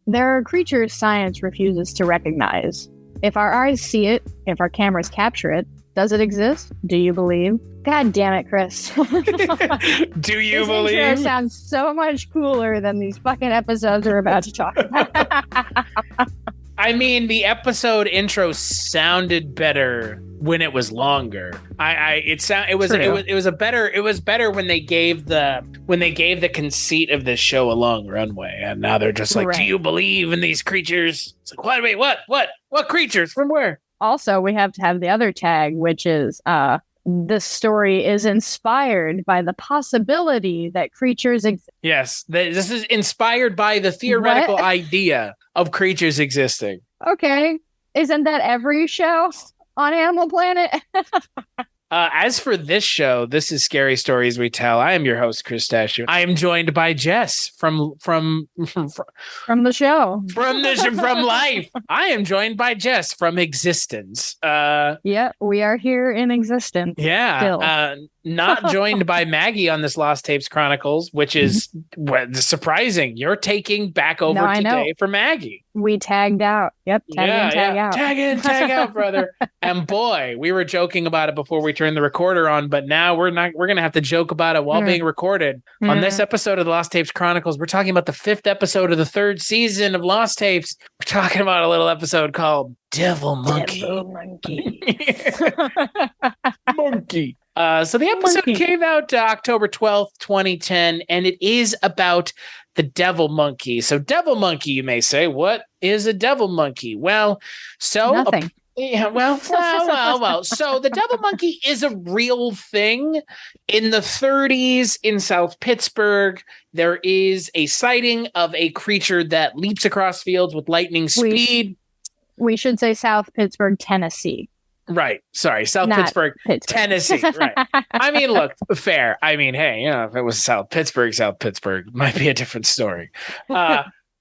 There are creatures science refuses to recognize. If our eyes see it, if our cameras capture it, does it exist? Do you believe? God damn it, Chris. Do you this believe? Intro sounds so much cooler than these fucking episodes we're about to talk about. I mean, the episode intro sounded better when it was longer. It was better when they gave the conceit of the show a long runway, and now they're just like, right. Do you believe in these creatures? It's like, what? Wait, what creatures? From where? Also, we have to have the other tag, which is this story is inspired by the possibility that creatures exist. Yes, this is inspired by the theoretical idea of creatures existing. Okay. Isn't that every show on Animal Planet? As for this show, this is Scary Stories We Tell. I am your host, Chris Dasher. I am joined by Jess from the show. From life. I am joined by Jess from existence. Yeah, we are here in existence. Yeah. Not joined by Maggie on this Lost Tapes Chronicles, which is surprising. You're taking back over today for Maggie. We tagged out. Yep. Tag out. Tag in, tag out, brother. And boy, we were joking about it before we turned the recorder on, but now we're going to have to joke about it while being recorded. On this episode of the Lost Tapes Chronicles, we're talking about the 5th episode of the 3rd season of Lost Tapes. We're talking about a little episode called Devil Monkey. Monkey. So the episode came out October 12th, 2010, and it is about the devil monkey. So devil monkey, you may say, what is a devil monkey? Well, so nothing. Well. So the devil monkey is a real thing. In the 30s in South Pittsburgh, there is a sighting of a creature that leaps across fields with lightning speed. We should say South Pittsburgh, Tennessee. Right. Sorry. South Pittsburgh, Tennessee. Right. I mean, look, fair. I mean, hey, if it was South Pittsburgh might be a different story.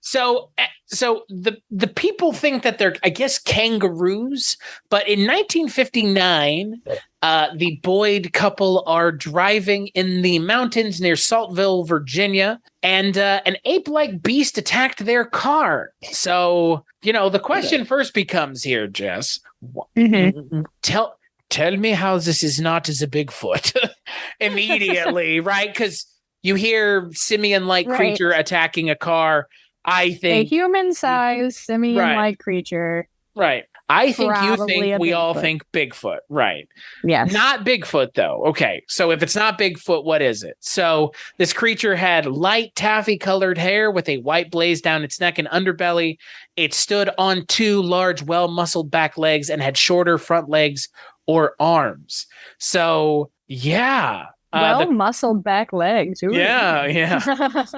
So the people think that they're, I guess, kangaroos. But in 1959, the Boyd couple are driving in the mountains near Saltville, Virginia, and an ape-like beast attacked their car. So, the question first becomes here, Jess. Tell me how this is not as a Bigfoot immediately, right? Because you hear simian-like creature attacking a car. I think a human-sized simian-like creature. Right. I think you think we all think Bigfoot. Right. Yes. Not Bigfoot, though. Okay. So if it's not Bigfoot, what is it? So this creature had light taffy-colored hair with a white blaze down its neck and underbelly. It stood on 2 large, well-muscled back legs and had shorter front legs or arms. So, yeah. Muscled back legs. Ooh. Yeah.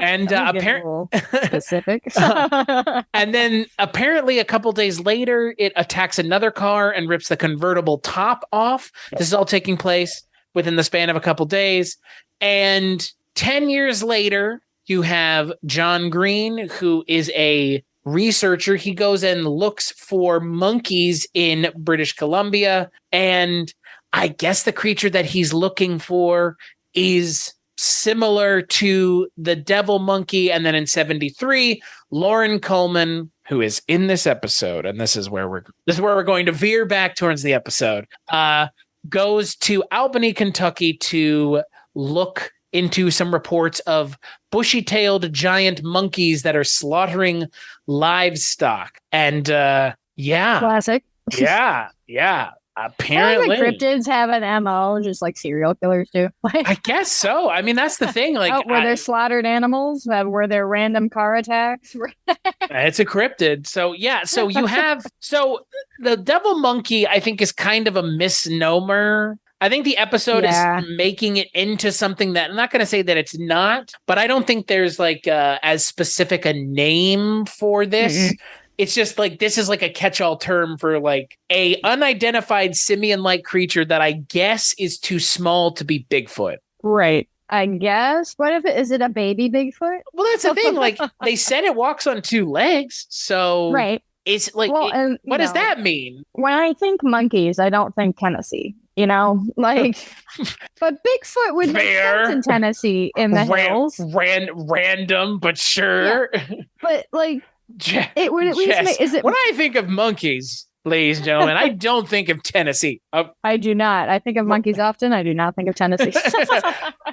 And apparently specific. And then apparently a couple days later, it attacks another car and rips the convertible top off. This is all taking place within the span of a couple days. And 10 years later, you have John Green, who is a researcher. He goes and looks for monkeys in British Columbia, and I guess the creature that he's looking for is similar to the devil monkey. And then in 1973, Lauren Coleman, who is in this episode, and this is where we're going to veer back towards the episode, goes to Albany, Kentucky to look into some reports of bushy-tailed giant monkeys that are slaughtering livestock. And classic. Yeah. Apparently, cryptids have an MO, just like serial killers do. I guess so. I mean, that's the thing. Like, were there slaughtered animals? Were there random car attacks? It's a cryptid. So yeah. So you have the devil monkey, I think, is kind of a misnomer. I think the episode is making it into something that I'm not going to say that it's not, but I don't think there's like as specific a name for this. Mm-hmm. It's just like, this is like a catch-all term for like a unidentified simian-like creature that I guess is too small to be Bigfoot. Right. I guess. Is it a baby Bigfoot? Well, that's the thing. Like, they said it walks on 2 legs. So right. It's like, what does that mean? When I think monkeys, I don't think Tennessee. But Bigfoot would make sense in Tennessee in the hills. Random, but sure. Yeah. But It would at least make, is it? When I think of monkeys, ladies and gentlemen, I don't think of Tennessee. I do not. I think of monkeys often. I do not think of Tennessee.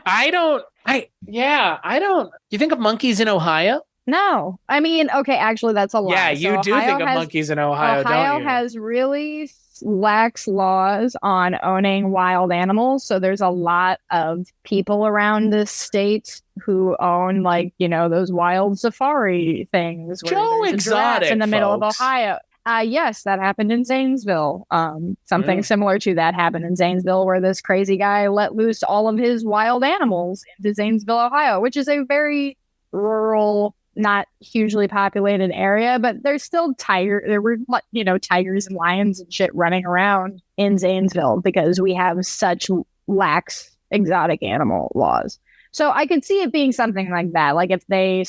I don't. You think of monkeys in Ohio? No. I mean, okay, actually, that's a lie. Yeah, you so do think of monkeys in Ohio, don't you? Ohio has really lax laws on owning wild animals. So there's a lot of people around this state who own, like, you know, those wild safari things. Joe Exotic in the middle of folks. Ohio. Yes, that happened in Zanesville. Something similar to that happened in Zanesville, where this crazy guy let loose all of his wild animals into Zanesville, Ohio, which is a very rural, not hugely populated area, but there's still there were, you know, tigers and lions and shit running around in Zanesville because we have such lax exotic animal laws. So I could see it being something like that. Like if if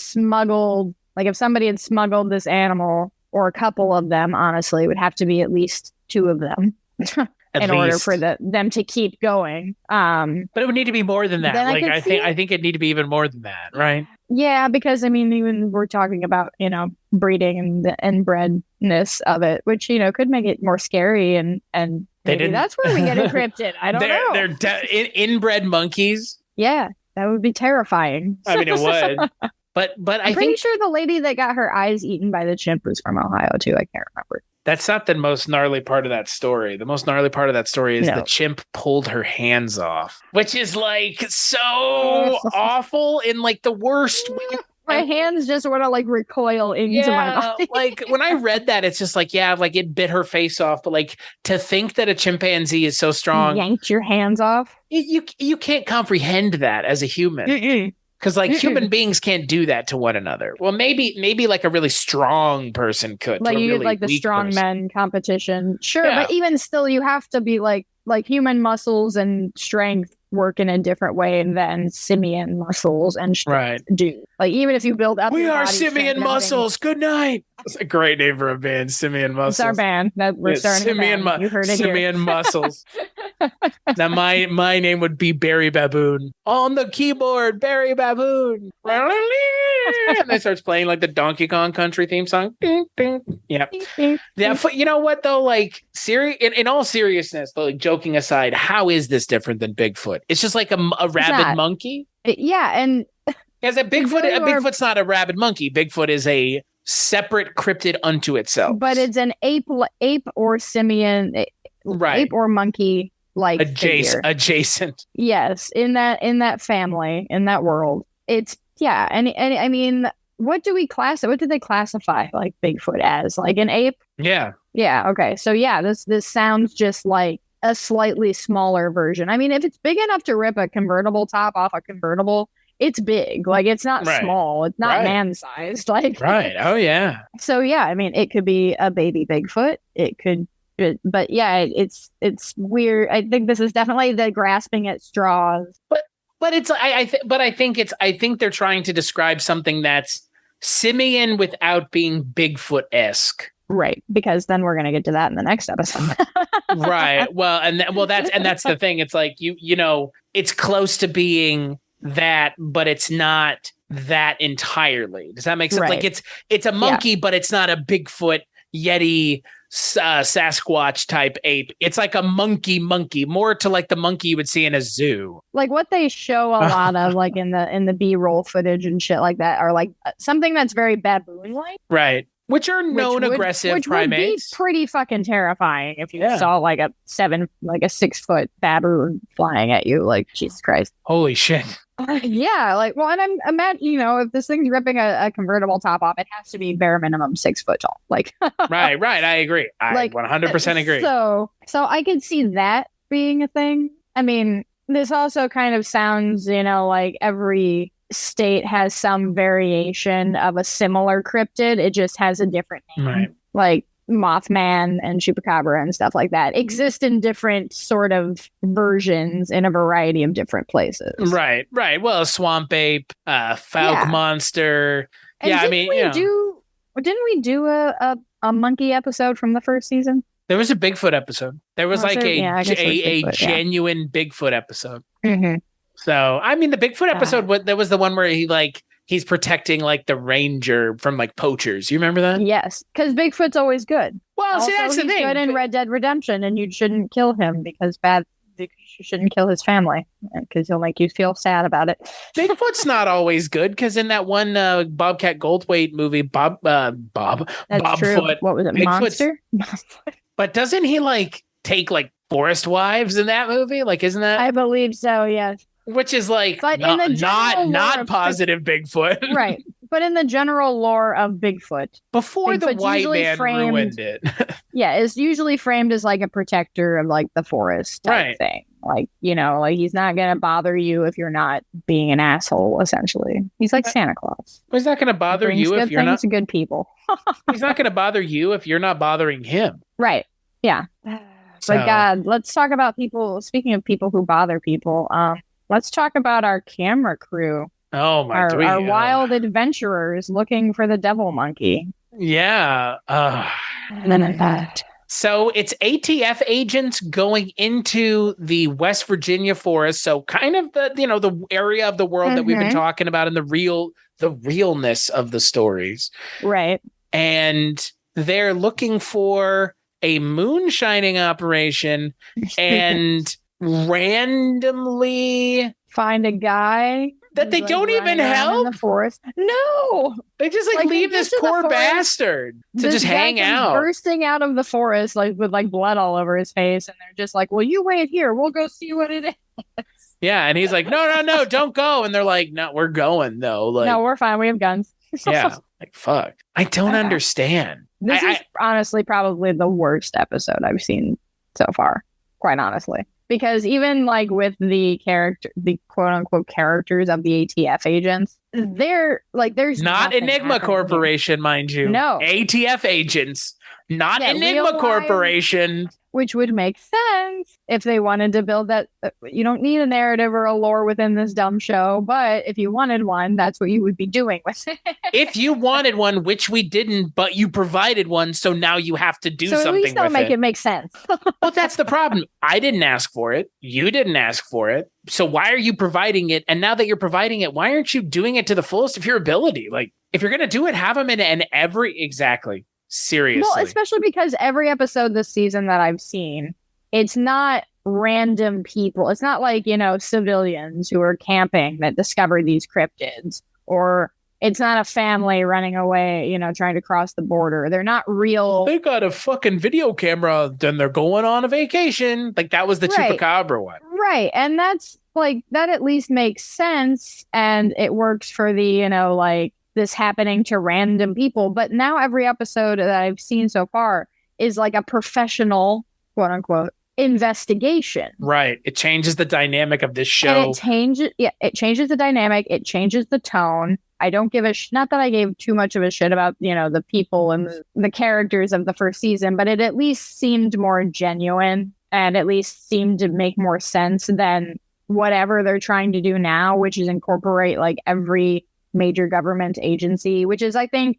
somebody had smuggled this animal, or a couple of them, honestly, it would have to be at least two of them in order for them to keep going. But it would need to be more than that. Like I think it'd need to be even more than that, right? Yeah, because I mean, even we're talking about, you know, breeding and the inbredness of it, which, you know, could make it more scary, and maybe that's where we get encrypted. I don't know. They're inbred monkeys. Yeah, that would be terrifying. I mean, it would. But I'm pretty sure the lady that got her eyes eaten by the chimp was from Ohio too. I can't remember. That's not the most gnarly part of that story. The most gnarly part of that story is the chimp pulled her hands off, which is like so awful in like the worst way. My hands just want to like recoil into my body. Like when I read that, it's just like, yeah, like it bit her face off. But like to think that a chimpanzee is so strong, yanked your hands off. You can't comprehend that as a human. Mm-mm. Because like human beings can't do that to one another. Well, maybe like a really strong person could. Like you really like the strong men competition, sure. Yeah. But even still, you have to be like human muscles and strength work in a different way than simian muscles and strength do. Like even if you build up, we are simian muscles. Good night. That's a great name for a band, Simian Muscles. It's our band that we're starting. You heard it Simian Muscles. Now my name would be Barry Baboon on the keyboard. Barry Baboon. And then starts playing like the Donkey Kong Country theme song. Yeah. Yeah. You know what though? Like in all seriousness, though, like joking aside, how is this different than Bigfoot? It's just like a rabid monkey. Yeah, and as a Bigfoot's not a rabid monkey. Bigfoot is a separate cryptid unto itself. But it's an ape or simian, ape or monkey like adjacent. Yes, in that family, in that world. It's and I mean, what did they classify like Bigfoot as? Like an ape? Yeah. Yeah, okay. So yeah, this sounds just like a slightly smaller version. I mean, if it's big enough to rip a convertible top off a convertible, it's big. Like it's not small. It's not man-sized. Like Oh yeah. So yeah, I mean, it could be a baby Bigfoot. It could, but yeah, it's weird. I think this is definitely the grasping at straws. But it's I think they're trying to describe something that's simian without being Bigfoot-esque. Right, because then we're gonna get to that in the next episode. Right. Well, that's the thing. It's like you know, it's close to being that, but it's not that entirely. Does that make sense? Like it's a monkey, but it's not a Bigfoot, Yeti, Sasquatch type ape. It's like a monkey, more to like the monkey you would see in a zoo. Like what they show a lot of, like in the B-roll footage and shit like that, are like something that's very baboon-like, right? Which are known aggressive primates. Would be pretty fucking terrifying if you saw like a 6-foot baboon flying at you. Like Jesus Christ! Holy shit! Yeah, like, well, and I'm imagine, you know, if this thing's ripping a convertible top off, it has to be bare minimum 6 foot tall. Like, right. I agree. I 100% agree. So I could see that being a thing. I mean, this also kind of sounds, you know, like every state has some variation of a similar cryptid. It just has a different name. Right. Like Mothman and Chupacabra and stuff like that exist in different sort of versions in a variety of different places. Right. Well, swamp ape, falcon monster. And I mean, didn't we do a monkey episode from the first season? There was a Bigfoot episode. There was a genuine Bigfoot episode. Mm-hmm. So, I mean, the Bigfoot episode, that was the one where he he's protecting like the ranger from like poachers. You remember that? Yes, because Bigfoot's always good. Well, Also, see, that's the he's thing. good in Red Dead Redemption, and you shouldn't kill him because you shouldn't kill his family because he'll make you feel sad about it. Bigfoot's not always good because in that one Bobcat Goldthwait movie, Bob That's true. Foot, What was it, Bigfoot's- Monster? but doesn't he like take like forest wives in that movie? Like, isn't that? I believe so. Yes. Which is like But in the general lore not of positive Bigfoot. Right. But in the general lore of Bigfoot, Before the Bigfoot's white usually man framed- ruined it. yeah, it's usually framed as like a protector of like the forest type Right. thing. Like, like he's not going to bother you if you're not being an asshole, essentially. He's like Santa Claus. He's not going to bother Brings you good if you're not. things to good people. He's not going to bother you if you're not bothering him. Right. Yeah. So- But God, let's talk about people. Speaking of people who bother people, let's talk about our camera crew. Oh my! Our wild adventurers looking for the devil monkey. Yeah. And then that. So it's ATF agents going into the West Virginia forest. So kind of the area of the world that we've been talking about and the realness of the stories. Right. And they're looking for a moonshining operation and randomly find a guy that they who's, don't even running around help in the forest. No, They just Like, they leave get this to the poor forest, bastard to this just guy hang comes out. bursting out of the forest like with like blood all over his face, and they're just like, "Well, you wait here. We'll go see what it is." Yeah, and he's like, no, don't go. And they're like, no, we're going though. Like, No, we're fine. We have guns. yeah, like fuck. I don't understand. This is honestly probably the worst episode I've seen so far, quite honestly. Because even like with the quote unquote characters of the ATF agents, they're like, there's not nothing Enigma happening Corporation, here. mind you. No. ATF agents, not Yeah, Enigma real life- Corporation. Which would make sense if they wanted to build that. You don't need a narrative or a lore within this dumb show, but if you wanted one, that's what you would be doing with it. If you wanted one, which we didn't, but you provided one, so now you have to do so something at least they'll with make it. it make sense. Well, that's the problem. I didn't ask for it. You didn't ask for it. So why are you providing it? And now that you're providing it, why aren't you doing it to the fullest of your ability? Like, if you're going to do it, have them in every... Exactly. Seriously. Well, especially because every episode this season that I've seen, it's not random people. It's not like, civilians who are camping that discover these cryptids, or it's not a family running away, trying to cross the border. They're not real. They got a fucking video camera, then they're going on a vacation. Like, that was the Right. Chupacabra one. Right. And that's like, that at least makes sense. And it works for the, like this happening to random people. But now every episode that I've seen so far is like a professional, quote unquote, investigation. Right. It changes the dynamic of this show. And it changes the dynamic. It changes the tone. I don't give not that I gave too much of a shit about, the people and the characters of the first season, but it at least seemed more genuine and at least seemed to make more sense than whatever they're trying to do now, which is incorporate like every major government agency, which is, I think,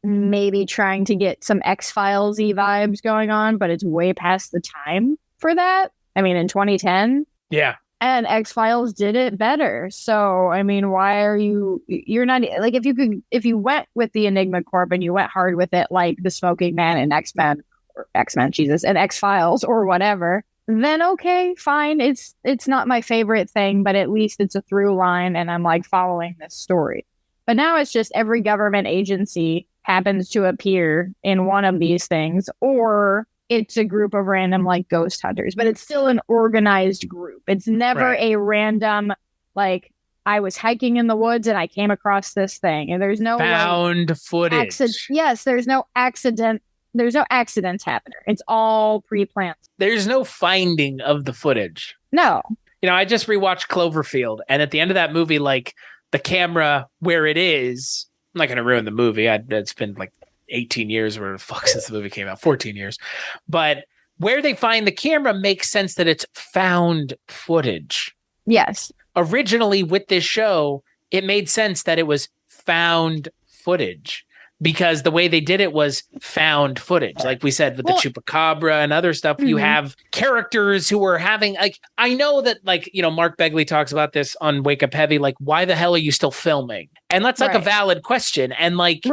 maybe trying to get some X-Files-y vibes going on, but it's way past the time for that. I mean, in 2010. Yeah. And X-Files did it better. So, I mean, why are you're not, like, if you went with the Enigma Corp and you went hard with it, like the Smoking Man and X-Men, and X-Files or whatever, then okay, fine. It's not my favorite thing, but at least it's a through line and I'm like following this story. But now it's just every government agency happens to appear in one of these things, or it's a group of random like ghost hunters, but it's still an organized group. It's never a random, like, I was hiking in the woods and I came across this thing, and there's no found footage. There's no accident. There's no accidents happening. It's all pre-planned. There's no finding of the footage. No. I just rewatched Cloverfield, and at the end of that movie, like, the camera where it is, I'm not going to ruin the movie. It's been like 18 years or fuck since the movie came out, 14 years. But where they find the camera makes sense that it's found footage. Yes. Originally with this show, it made sense that it was found footage because the way they did it was found footage. Like we said, with the Chupacabra and other stuff, you have characters who are having, like, I know that, like, Mark Begley talks about this on Wake Up Heavy, like, why the hell are you still filming? And that's like a valid question. And like,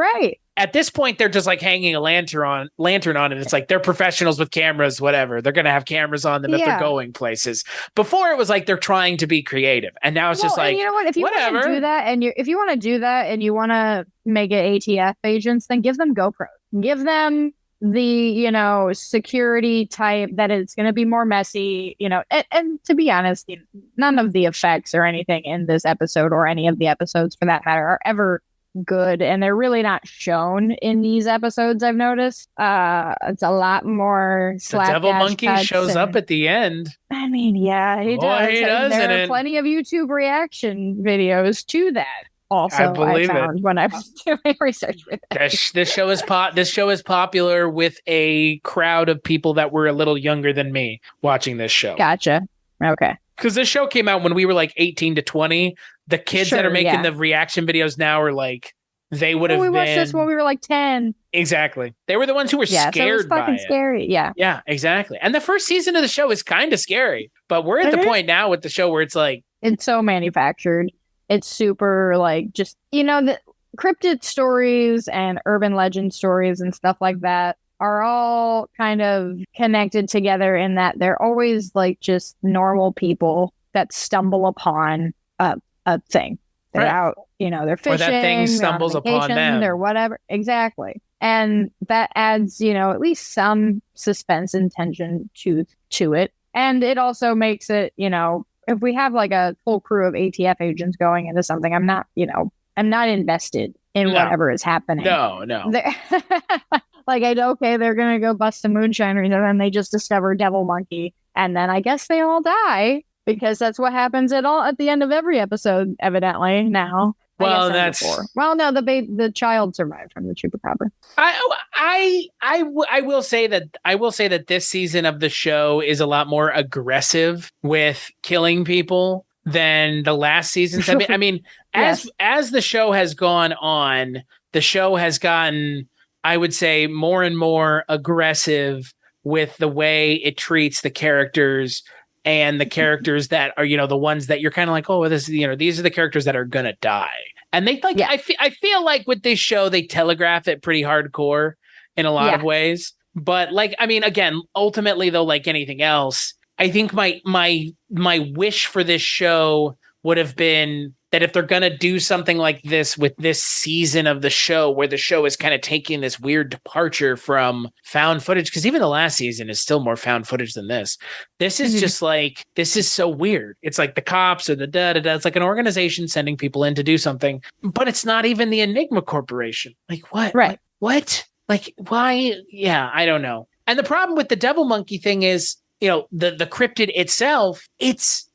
at this point, they're just like hanging a lantern on it. It's like they're professionals with cameras, whatever. They're going to have cameras on them if they're going places. Before it was like they're trying to be creative. And now it's just like, you know what? If you want to do that if you want to do that and you want to make it ATF agents, then give them GoPros. Give them the, security type that it's going to be more messy, and to be honest, none of the effects or anything in this episode or any of the episodes for that matter are ever good, and they're really not shown in these episodes. I've noticed it's a lot more the devil monkey shows up at the end. I mean, yeah, he does. There are plenty of YouTube reaction videos to that. Also, I found when I was doing research with that. This show is popular with a crowd of people that were a little younger than me watching this show. Gotcha. Okay. Because this show came out when we were like 18 to 20. The kids that are making the reaction videos now are like, they would have been... We watched this when we were like 10. Exactly. They were the ones who were scared so it was fucking scary. Yeah. Yeah, exactly. And the first season of the show is kind of scary. But we're at the point now with the show where it's like... It's so manufactured. It's super like just, the cryptid stories and urban legend stories and stuff like that are all kind of connected together in that they're always like just normal people that stumble upon a thing. They're out, they're fishing. Or that thing stumbles upon them. Or whatever. Exactly. And that adds, at least some suspense and tension to it. And it also makes it, if we have like a full crew of ATF agents going into something, I'm not invested in whatever is happening. No. Like, they're going to go bust a moonshiner and then they just discover Devil Monkey. And then I guess they all die because that's what happens at the end of every episode, evidently now. Well, the child survived from the chupacabra. I will say that this season of the show is a lot more aggressive with killing people than the last seasons. I mean, as the show has gone on, the show has gotten, I would say, more and more aggressive with the way it treats the characters. And the characters that are, the ones that you're kind of like, oh, this is, these are the characters that are gonna die. And they like, I feel like with this show, they telegraph it pretty hardcore in a lot of ways. But like, I mean, again, ultimately though, like anything else, I think my wish for this show would have been that if they're going to do something like this with this season of the show, where the show is kind of taking this weird departure from found footage, because even the last season is still more found footage than this. This is just like, this is so weird. It's like the cops or the da-da-da. It's like an organization sending people in to do something, but it's not even the Enigma Corporation. Like what? Right. Like, what? Like why? Yeah, I don't know. And the problem with the Devil Monkey thing is, the cryptid itself, it's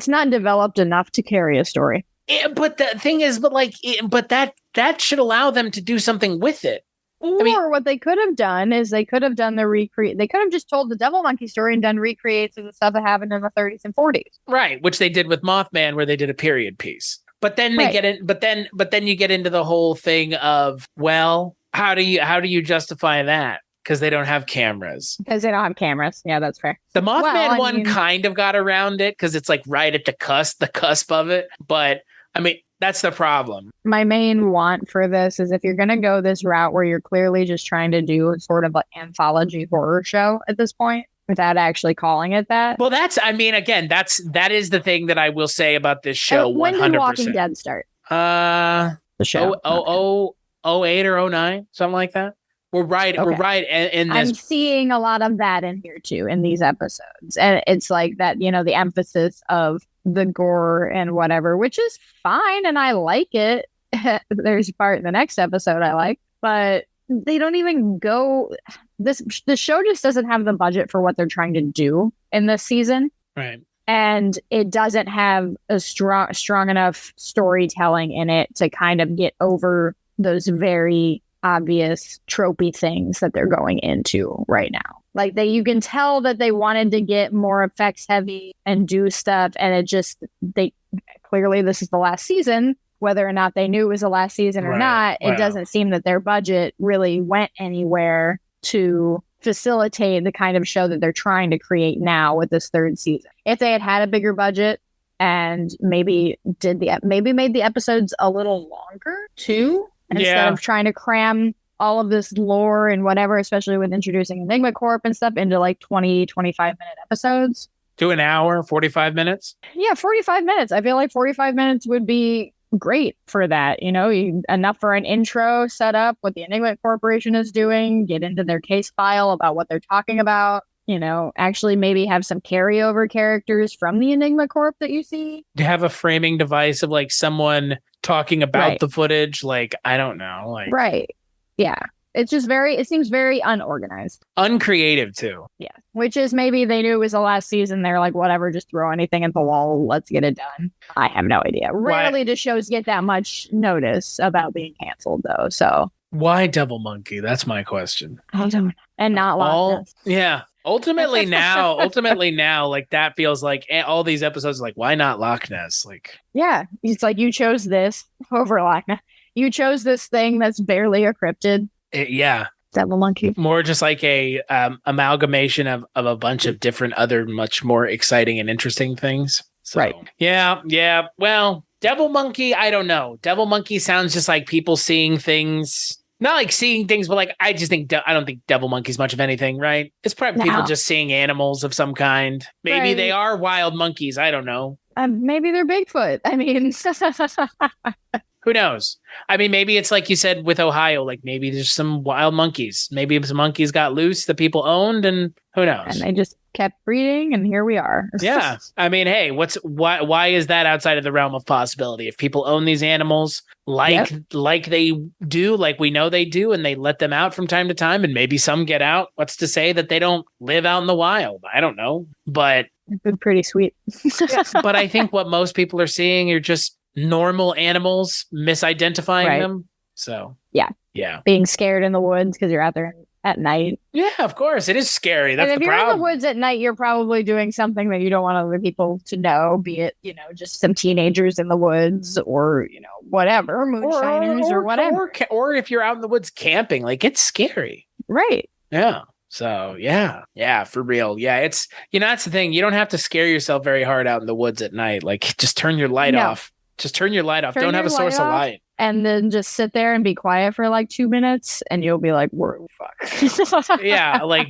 not developed enough to carry a story. But the thing is, that should allow them to do something with it. Or what they could have done is they could have done they could have just told the Devil Monkey story and done recreates of the stuff that happened in the 30s and 40s. Right, which they did with Mothman, where they did a period piece. But then they get in. But then you get into the whole thing of, well, how do you justify that? Because they don't have cameras. Because they don't have cameras. Yeah, that's fair. The Mothman one kind of got around it because it's like right at the cusp of it. But I mean, that's the problem. My main want for this is if you're going to go this route where you're clearly just trying to do sort of an anthology horror show at this point without actually calling it that. Well, that is the thing that I will say about this show. When 100%. did Walking Dead start? The show. 08 or 09, something like that. We're right. Okay. We're right. And I'm seeing a lot of that in here too, in these episodes. And it's like that, the emphasis of the gore and whatever, which is fine. And I like it. There's a part in the next episode I like, but they don't even go. The show just doesn't have the budget for what they're trying to do in this season. Right. And it doesn't have a strong enough storytelling in it to kind of get over those very obvious tropey things that they're going into right now. Like you can tell that they wanted to get more effects heavy and do stuff, and they clearly this is the last season. Whether or not they knew it was the last season or not, it doesn't seem that their budget really went anywhere to facilitate the kind of show that they're trying to create now with this third season. If they had a bigger budget, and maybe made the episodes a little longer too, instead of trying to cram all of this lore and whatever, especially with introducing Enigma Corp and stuff, into like 25 minute episodes. To an hour, 45 minutes? Yeah, 45 minutes. I feel like 45 minutes would be great for that. Enough for an intro, set up what the Enigma Corporation is doing, get into their case file about what they're talking about. Actually maybe have some carryover characters from the Enigma Corp that you see. To have a framing device of like someone talking about the footage, like, I don't know. Like, right. Yeah. It seems very unorganized. Uncreative too. Yeah. Which is maybe they knew it was the last season. They're like, whatever, just throw anything at the wall. Let's get it done. I have no idea. Rarely do shows get that much notice about being canceled though. So why Devil Monkey? That's my question. I don't know. And not Loch Ness. Yeah. Ultimately now, like that feels like all these episodes, like, why not Loch Ness? Like, yeah, it's like you chose this over Loch Ness. You chose this thing that's barely a cryptid. Yeah. Devil Monkey. More just like a amalgamation of a bunch of different other much more exciting and interesting things. So, right. Yeah. Well, Devil Monkey, I don't know. Devil Monkey sounds just like people seeing things. Not like seeing things, but like I don't think Devil Monkey's much of anything, right? It's probably people just seeing animals of some kind. Maybe they are wild monkeys. I don't know. Maybe they're Bigfoot. I mean, who knows? I mean, maybe it's like you said with Ohio, like maybe there's some wild monkeys. Maybe some monkeys got loose that people owned, and who knows? And they just kept breeding, and here we are. Yeah. I mean, hey, why is that outside of the realm of possibility? If people own these animals like they do, like we know they do, and they let them out from time to time, and maybe some get out, what's to say that they don't live out in the wild? I don't know. But it's been pretty sweet. But I think what most people are seeing are just normal animals, misidentifying them. So yeah, being scared in the woods because you're out there at night. Yeah, of course, it is scary. That's and if the you're problem. in the woods at night, you're probably doing something that you don't want other people to know. Be it just some teenagers in the woods, or whatever, moonshiners or whatever. Or if you're out in the woods camping, like it's scary. Right. Yeah. So yeah, for real. Yeah, it's that's the thing. You don't have to scare yourself very hard out in the woods at night. Like just turn your light off. Just turn your light off. Don't have a source of light. And then just sit there and be quiet for like 2 minutes, and you'll be like, fuck. Yeah, like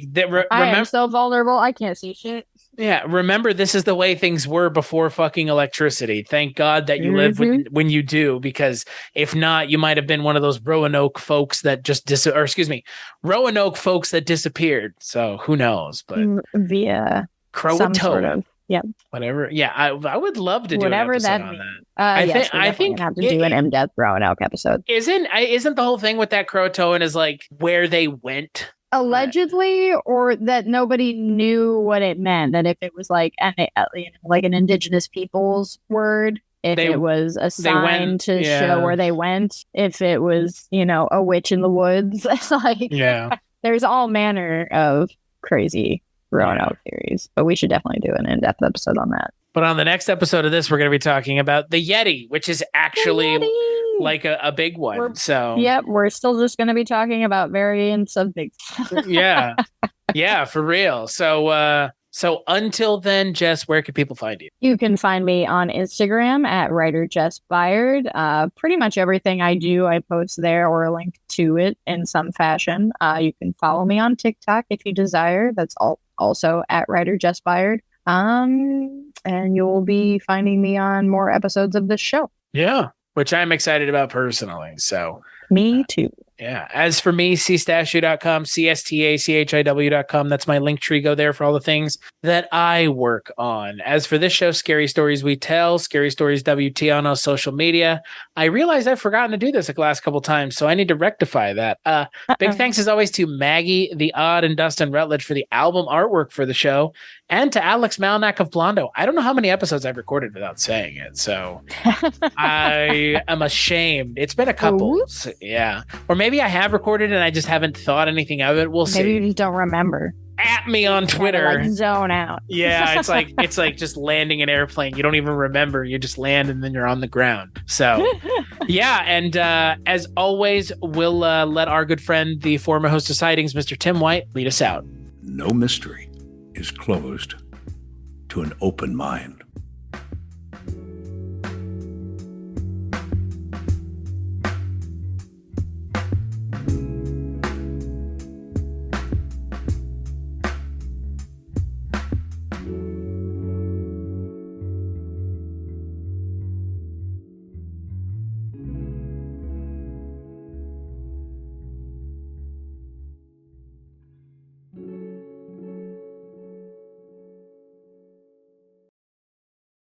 I am so vulnerable. I can't see shit. Yeah, remember, this is the way things were before fucking electricity. Thank God that you live when you do, because if not, you might have been one of those Roanoke folks that just Roanoke folks that disappeared. So who knows? But via Croatoan. Sort of. Yeah. Whatever. Yeah, I would love to do whatever an episode that on means. that. I think have to do an in-depth Roanoke episode. Isn't the whole thing with that Croatoan is like where they went? Allegedly, or that nobody knew what it meant. That if it was like an indigenous people's word, if it was a sign to show where they went, if it was a witch in the woods, there's all manner of crazy Roanoke theories, but we should definitely do an in-depth episode on that. But on the next episode of this, we're going to be talking about the Yeti, which is actually like a big one. We're still just going to be talking about variants of big. Yeah, for real. So until then, Jess, where can people find you? You can find me on Instagram at writerjessbyard. Pretty much everything I do, I post there or a link to it in some fashion. You can follow me on TikTok if you desire. That's also at writerjessbyard. And you'll be finding me on more episodes of this show. Yeah, which I'm excited about personally. So me too. Yeah. As for me, cstachiw.com, cstachiw.com. That's my link tree. Go there for all the things that I work on. As for this show, Scary Stories We Tell, Scary Stories WT on our social media. I realized I've forgotten to do this the last couple times, so I need to rectify that. Big thanks as always to Maggie, The Odd, and Dustin Rutledge for the album artwork for the show, and to Alex Malnack of Blondo. I don't know how many episodes I've recorded without saying it, so I am ashamed. It's been a couple. So, yeah. Or maybe I have recorded and I just haven't thought anything of it. We'll see. Maybe you just don't remember. At me on Twitter. Like zone out. Yeah, it's like just landing an airplane. You don't even remember. You just land and then you're on the ground. So yeah, and as always, we'll let our good friend, the former host of Sightings, Mr. Tim White, lead us out. No mystery is closed to an open mind.